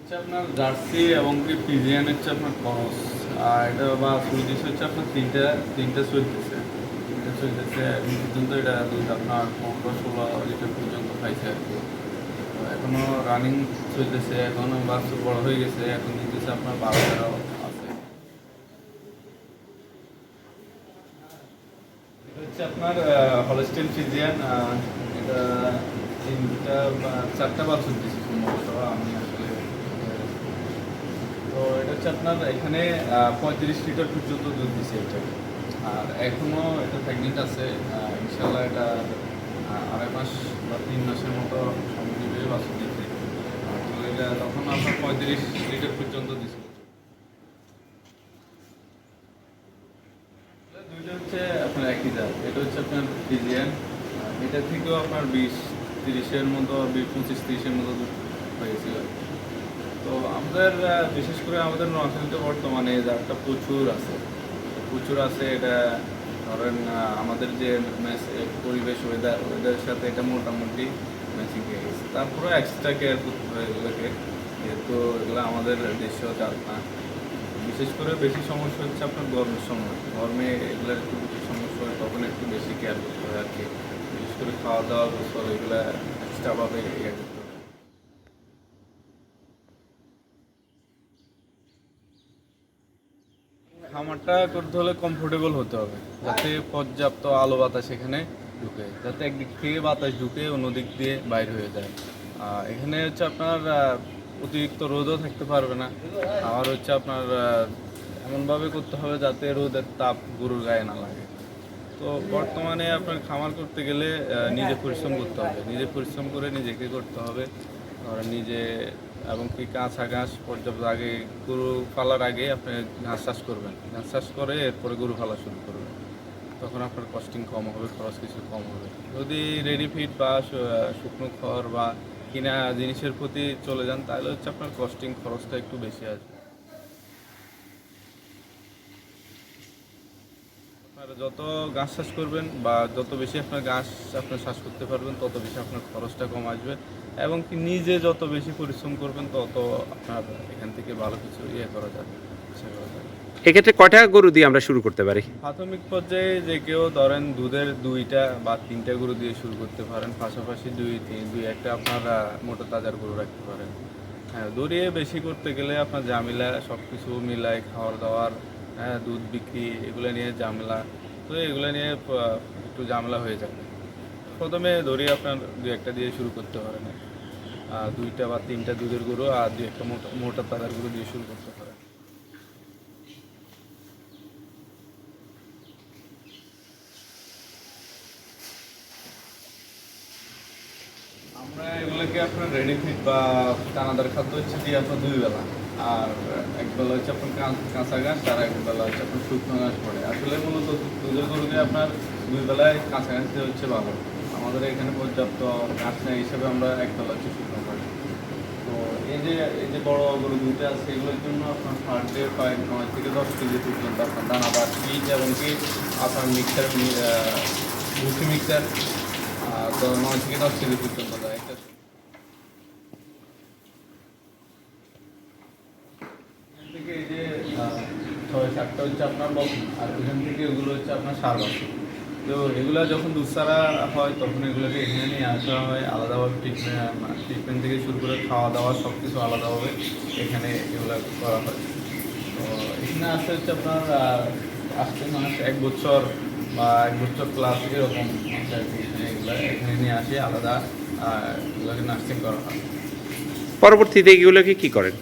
হচ্ছে আপনার জার্সি এবং কি ফ্রিজিয়ান হচ্ছে আপনার ক্রস, আর এটা বা সুইডিশ হচ্ছে আপনার তিনটা চলতেছে। এই পর্যন্ত এটা দুধ আপনার 15-16 লিটার পর্যন্ত খাইছে আর কি। তো এখনো রানিং চলতেছে, এখনো বাছুর বড় হয়ে গেছে, এখন দিতেছে আপনার 12-13 আছে। এটা হচ্ছে আপনার হলস্টেইন ফ্রিজিয়ান। এটা তিনটা বা চারটা বাছুর দিচ্ছে সম্ভবত, আমি আসলে তো এটা হচ্ছে আপনার এখানে 35 লিটার পর্যন্ত দুধ দিচ্ছে এটা। আর এখনও এটা প্রেগনেন্ট আছে, ইনশাল্লাহ এটা 2.5 মাস বা 3 মাসের মতো সময় নেবে বাছুর দিতে। তো এটা তখন আপনার 35 লিটার পর্যন্ত দিচ্ছে। দুইটা হচ্ছে আপনার একই জাত। এটা হচ্ছে আপনার ফ্রিজিয়ান, এটা থেকেও আপনার 20-30-এর মতো, 25-30-এর মতো দুধ হয়েছিল। তো আমাদের বিশেষ করে আমাদের নোয়াখালীতে বর্তমানে এই জাতটা প্রচুর আছে। এটা ধরেন আমাদের যে পরিবেশ ওয়েদারের সাথে এটা মোটামুটি ম্যাচিং হয়ে গেছে। তারপরে এক্সট্রা কেয়ার করতে হয় এগুলোকে, যেহেতু এগুলো আমাদের দেশীয় জাত না। বিশেষ করে বেশি সমস্যা হচ্ছে আপনার গরমের সময়, গরমে এগুলোর একটু বেশি সমস্যা হয়, তখন একটু বেশি কেয়ার করতে হয় আর কি। বিশেষ করে খাওয়া দাওয়া গোসল এগুলো এক্সট্রাভাবে ইয়ে করতে হয়। খামারটা করতে হলে কমফোর্টেবল হতে হবে, যাতে পর্যাপ্ত আলো বাতাস এখানে ঢুকে, যাতে একদিক থেকে বাতাস ঢুকে অন্যদিক দিয়ে বাইর হয়ে যায়। এখানে হচ্ছে আপনার অতিরিক্ত রোদও থাকতে পারবে না। আর হচ্ছে আপনার এমনভাবে করতে হবে যাতে রোদের তাপ গরুর গায়ে না লাগে। তো বর্তমানে আপনার খামার করতে গেলে নিজে পরিশ্রম করতে হবে, নিজে পরিশ্রম করে নিজেকে করতে হবে। আর নিজে এবং কি কাঁচা ঘাস পর্যাপ্ত আগে গরু পালার আগে আপনি ঘাস চাষ করবেন, ঘাস চাষ করে এরপরে গরু পালা শুরু করবেন। তখন আপনার কস্টিং কম হবে, খরচ কিছু কম হবে। যদি রেডি ফিড বা শুকনো খড় বা কিনা জিনিসের প্রতি চলে যান, তাহলে হচ্ছে আপনার কস্টিং খরচটা একটু বেশি আসবে। আপনার যত ঘাস চাষ করবেন বা যত বেশি আপনার ঘাস আপনার চাষ করতে পারবেন, তত বেশি আপনার খরচটা কম আসবে। এবং কি নিজে যত বেশি পরিশ্রম করবেন, তত আপনার এখান থেকে ভালো কিছু করা যাবে, আশা করা যাবে। এক্ষেত্রে কয়টা গরু দিয়ে আমরা শুরু করতে পারি? প্রাথমিক পর্যায়ে যে কেউ ধরেন দুধের 2টা বা 3টা গরু দিয়ে শুরু করতে পারেন, পাশাপাশি দুই একটা আপনার মোটা তাজার গরু রাখতে পারেন। হ্যাঁ, দৌড়িয়ে বেশি করতে গেলে আপনার ঝামেলা, সব কিছু মিলায় খাওয়ার দাওয়ার, হ্যাঁ, দুধ বিক্রি, এগুলো নিয়ে ঝামেলা। তো এগুলো নিয়ে একটু ঝামেলা হয়ে যাবে। প্রথমে ধরিয়ে আপনার 2-1টা দিয়ে শুরু করতে পারেন, 2টা বা 3টা দুধের গরু আর 2-1টা মোটা মোটা তাজার গরু দিয়ে শুরু করতে পারেন। আমরা এগুলোকে আপনার রেডি ফিড বা দানাদার খাদ্য হচ্ছে দিয়ে আপনার 2 বেলা। আর এক বেলা হচ্ছে আপনার কাঁচা ঘাস, আর এক বেলা হচ্ছে আপনার শুকনো ঘাস পড়ে। আসলে মূলত দুধের গরুকে আপনার 2 বেলায় কাঁচা ঘাস দিয়ে হচ্ছে ভালো। আমাদের এখানে পর্যাপ্ত ঘাস নেই হিসেবে আমরা এক বেলা হচ্ছে শুকনো করি। তো এই যে বড় গরু দুইটা আছে, এগুলোর জন্য আপনার পার ডে প্রায় 9 থেকে 10 কেজি পর্যন্ত আপনার দানাদার ফিড এবং কি আপনার মিক্সার ভুসি মিক্সার 9 থেকে 10 কেজি পর্যন্ত দেয়। এখান থেকে এই যে 6-7টা হচ্ছে আপনার বকন, আর ওইখান থেকে ওগুলো হচ্ছে আপনার সার বাছুর। তো এগুলো যখন দুধসারা হয় তখন এগুলোকে এখানে নিয়ে আসা হয়, আলাদাভাবে ট্রিটমেন্ট থেকে শুরু করে খাওয়া দাওয়া সব কিছু আলাদাভাবে এখানে এগুলো করা হয়। তো এখানে আসতে হচ্ছে আপনার আসতে মাস 1 বছর বা 1 বছর প্লাস এরকম আছে আর কি। এখানে নিয়ে আসি আলাদা, এগুলোকে নার্সিং করা হয়। পরবর্তীতে এগুলোকে কি করেন?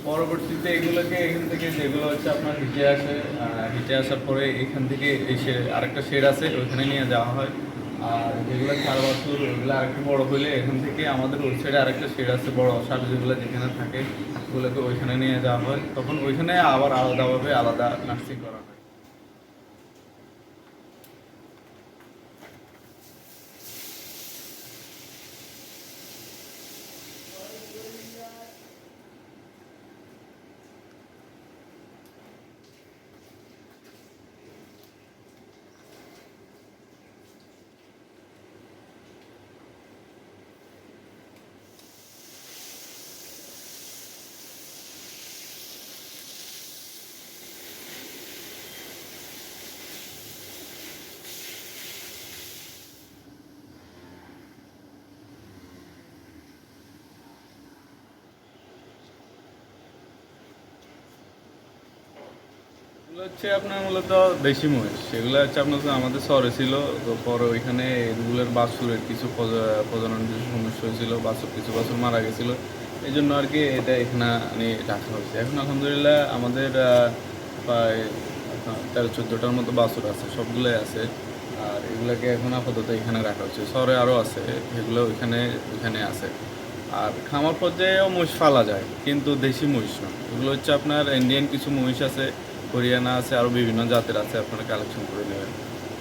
পরবর্তীতে এগুলোকে এখান থেকে যেগুলো হচ্ছে আপনার হিটে আসে, হিটে আসার পরে এখান থেকে আরেকটা শেড আছে, ওইখানে নিয়ে যাওয়া হয়। আর যেগুলো 4 বছর ওইগুলো আরেকটু বড় হলে এখান থেকে আমাদের ওই সাইডে আরেকটা শেড আছে বড় সার, যেগুলো যেখানে থাকে ওগুলোকে ওইখানে নিয়ে যাওয়া হয়। তখন ওইখানে আবার আলাদাভাবে আলাদা নার্সিং করা হয়। এগুলো হচ্ছে আপনার মূলত দেশি মহিষ, সেগুলো হচ্ছে আপনার আমাদের শহরে ছিল। তো পরে ওইখানে এগুলোর বাছুরের কিছু প্রজনন কিছু সমস্যা হয়েছিল, বাছুর কিছু বাছুর মারা গেছিলো, এই জন্য আর কি এটা এখানে আনি রাখা হয়েছে। এখন আলহামদুলিল্লাহ আমাদের প্রায় 13-14টার মতো বাছুর আছে, সবগুলোই আছে। আর এগুলোকে এখন আপাতত এখানে রাখা হচ্ছে। শহরে আরও আছে, এগুলো ওইখানে আছে। আর খামার পর্যায়েও মহিষ পালা যায়, কিন্তু দেশি মহিষ না। এগুলো হচ্ছে আপনার ইন্ডিয়ান কিছু মহিষ আছে, হরিয়ানা আছে, আরও বিভিন্ন জাতের আছে, আপনারা কালেকশন করে নেবেন।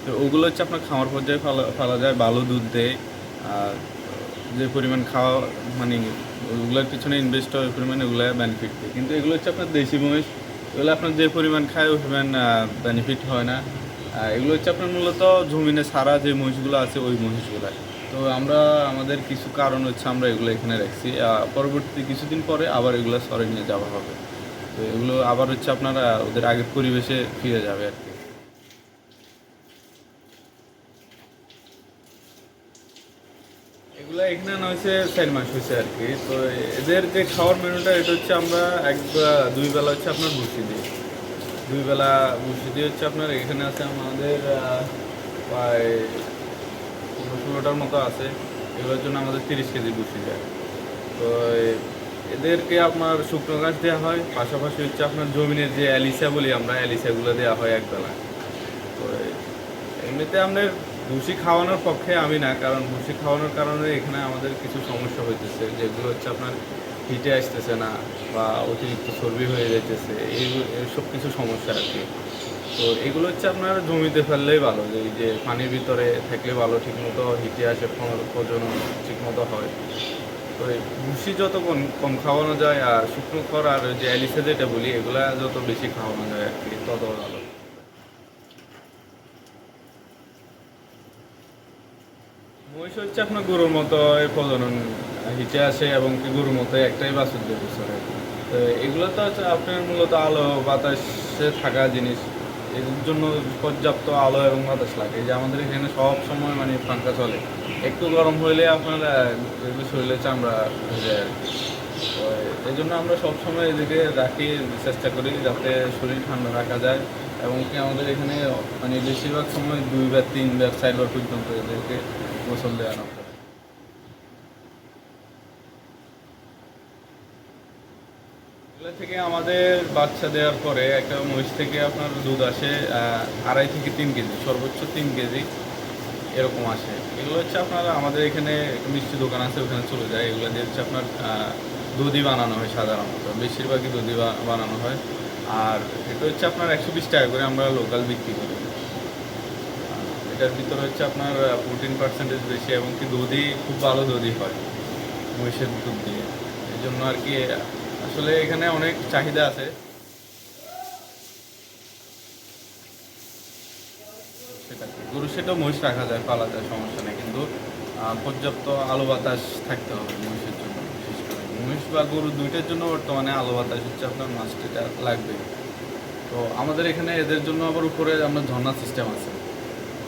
তো ওগুলো হচ্ছে আপনার খামার পর্যায়ে ফালা যায়, ভালো দুধ দেয়। আর যে পরিমাণ খাওয়া মানে ওগুলোর পিছনে ইনভেস্ট হয় ওই পরিমাণ ওগুলো বেনিফিট দেয়। কিন্তু এগুলো হচ্ছে আপনার দেশি মহিষ, এগুলো আপনার যে পরিমাণ খায় ওই পরিমাণ বেনিফিট হয় না। এগুলো হচ্ছে আপনার মূলত জমিনে সারা যে মহিষগুলো আছে ওই মহিষগুলো। তো আমরা আমাদের কিছু কারণ হচ্ছে আমরা এগুলো এখানে রাখছি। পরবর্তী কিছুদিন পরে আবার এগুলো সরে নিয়ে যাওয়া হবে। তো এগুলো আবার হচ্ছে আপনারা ওদের আগের পরিবেশে ফিরে যাবে আর কি। এগুলো এখানে না হয়েছে 4 মাস হয়েছে আর কি। তো এদের যে খাওয়ার মেনুটা এটা হচ্ছে আমরা দুই বেলা হচ্ছে আপনার ভুসি দিই। 2 বেলা ভুসি দিয়ে হচ্ছে আপনার এখানে আছে আমাদের প্রায় 15-16টার মতো আছে। এগুলোর জন্য আমাদের 30 কেজি ভুসি দেয়। তো এদেরকে আপনার শুকনো ঘাস দেওয়া হয়, পাশাপাশি হচ্ছে আপনার জমিনের যে অ্যালিসা বলি আমরা, অ্যালিসাগুলো দেওয়া হয় একবেলা। তো এমনিতে আমাদের ভুসি খাওয়ানোর পক্ষে আমি না, কারণ ভুসি খাওয়ানোর কারণে এখানে আমাদের কিছু সমস্যা হইতেছে, যেগুলো হচ্ছে আপনার হিটে আসতেছে না বা অতিরিক্ত চর্বি হয়ে যাইতেছে, এইসব কিছু সমস্যা আর কি। তো এগুলো হচ্ছে আপনার জমিতে ফেললেই ভালো, যে এই যে পানির ভিতরে থাকলে ভালো, ঠিকমতো হিটে আসে, প্রজনন ঠিকমতো হয়। তো এই ভুসি যত কম খাওয়ানো যায় আর শুকনো খড় আর যে অ্যালিসা যেটা বলি এগুলা যত বেশি খাওয়ানো যায় আর কি, তত ভালো। মহিষ হচ্ছে আপনার গরুর মতো প্রজনন হিটে আসে এবং কি গরুর মতো একটাই বাছুর দিয়ে বছরে। তো এগুলো তো হচ্ছে আপনার মূলত আলো বাতাসে থাকা জিনিস, এর জন্য পর্যাপ্ত আলো এবং বাতাস লাগে। যে আমাদের এখানে সব সময় মানে পাঙ্খা চলে, একটু গরম হইলে আপনার এগুলো শরীরে চামড়া হয়ে যায় আর কি। তো এই জন্য আমরা সবসময় এদিকে রাখি, চেষ্টা করি যাতে শরীর ঠান্ডা রাখা যায়। এবং কি আমাদের এখানে মানে বেশিরভাগ সময় 2 বার 3 বার 4 বার পর্যন্ত এদেরকে গোসল দেওয়ানো হয়। এগুলো থেকে আমাদের বাচ্চা দেওয়ার পরে একটা মহিষ থেকে আপনার দুধ আসে 2.5 থেকে 3 কেজি, সর্বোচ্চ 3 কেজি এরকম আসে। এগুলো হচ্ছে আপনার আমাদের এখানে মিষ্টি দোকান আছে, ওখানে চলে যায়। এগুলো দিয়ে হচ্ছে আপনার দধি বানানো হয়, সাধারণত বেশিরভাগই দধি বানানো হয়। আর এটা হচ্ছে আপনার 120 টাকা করে আমরা লোকাল বিক্রি করি। এটার ভিতরে হচ্ছে আপনার প্রোটিন পার্সেন্টেজ বেশি এবং কি দধি খুব ভালো দধি হয় মহিষের দুধ দিয়ে। এই জন্য আর কি আসলে এখানে অনেক চাহিদা আছে। সেটা গরু সেটাও মহিষ রাখা যায়, পালা যায়, সমস্যা নেই। কিন্তু পর্যাপ্ত আলো বাতাস থাকতে হবে মহিষের জন্য, বিশেষ করে মহিষ বা গরু দুইটার জন্য বর্তমানে আলো বাতাস হচ্ছে আপনার মাস্ট, এটা লাগবে। তো আমাদের এখানে এদের জন্য আবার উপরে আমরা ঝর্ণা সিস্টেম আছে,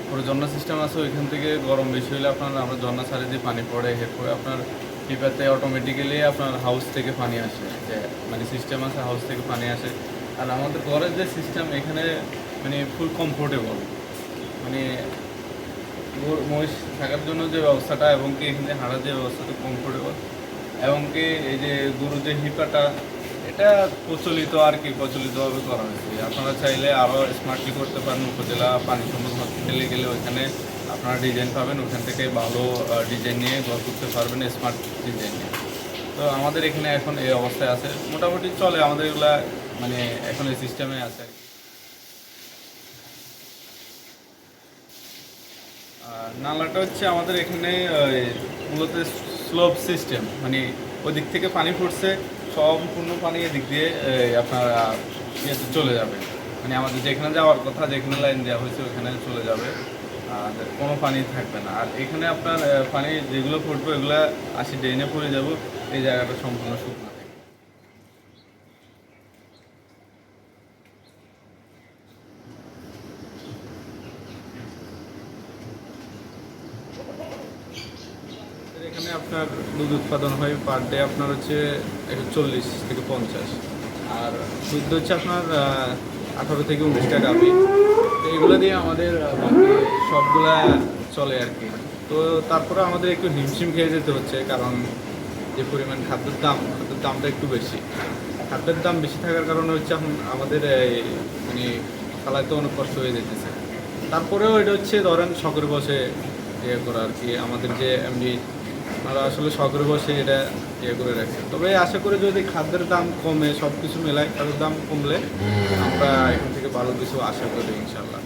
উপরে ঝর্ণা সিস্টেম আছে। ওইখান থেকে গরম বেশি হলে আপনার আমরা ঝর্ণা ছাড়ে দিয়ে পানি পড়ে, এরপরে আপনার টিপাতে অটোমেটিক্যালি আপনার হাউস থেকে পানি আসে, যে মানে সিস্টেম আছে, হাউস থেকে পানি আসে। আর আমাদের ঘরের যে সিস্টেম এখানে মানে ফুল কমফোর্টেবল, মানে মহিষ থাকার জন্য যে ব্যবস্থাটা এবং কি এখানে হাঁটার যে ব্যবস্থাটা কমফোর্টেবল। এবং কি এই যে গরুর যে হিপাটা, এটা প্রচলিতভাবে করা হয়েছে। আপনারা চাইলে আরও স্মার্টলি করতে পারেন। উপজেলা পানি সম্পদ হসপিটালে গেলে ওইখানে আপনারা ডিজাইন পাবেন, ওখান থেকে ভালো ডিজাইন নিয়ে ঘর করতে পারবেন, স্মার্ট ডিজাইন নিয়ে। তো আমাদের এখানে এখন এই অবস্থায় আছে, মোটামুটি চলে আমাদের এগুলা, মানে এখন এই সিস্টেমে আছে। আর নালাটা হচ্ছে আমাদের এখানে মূলত স্লোপ সিস্টেম, মানে ওদিক থেকে পানি ফুটছে, সম্পূর্ণ পানি এদিক দিয়ে আপনার ইয়েতে চলে যাবে, মানে আমাদের যেখানে যাওয়ার কথা, যেখানে লাইন দেওয়া হয়েছে ওখানে চলে যাবে, আর কোনো পানি থাকবে না। আর এখানে আপনার পানি যেগুলো ফুটবে ওগুলো আসি ড্রেনে পড়ে যাব, এই জায়গাটা সম্পূর্ণ শুকনো থাকবে। এখানে আপনার দুধ উৎপাদন হয় পার ডে আপনার হচ্ছে 140 থেকে 50। আর দুধ হচ্ছে আপনার 18 থেকে 19টা গাভী। তো এগুলো দিয়ে আমাদের বাকি সবগুলা চলে আর কি। তো তারপরে আমাদের একটু হিমশিম খেয়ে যেতে হচ্ছে, কারণ যে পরিমাণ খাদ্যের দামটা একটু বেশি। খাদ্যের দাম বেশি থাকার কারণে হচ্ছে এখন আমাদের মানে চালাইতে অনেক কষ্ট হয়ে যেতেছে। তারপরেও এটা হচ্ছে ধরেন শখের বসে করা আর কি। আমাদের যে এমডি ওনারা আসলে শখের বসে এটা করে রাখছে। তবে আশা করি যদি খাদ্যের দাম কমে, সব কিছু মেলায় খাদ্যের দাম কমলে আমরা এখান থেকে ভালো কিছু আশা করি ইনশাল্লাহ।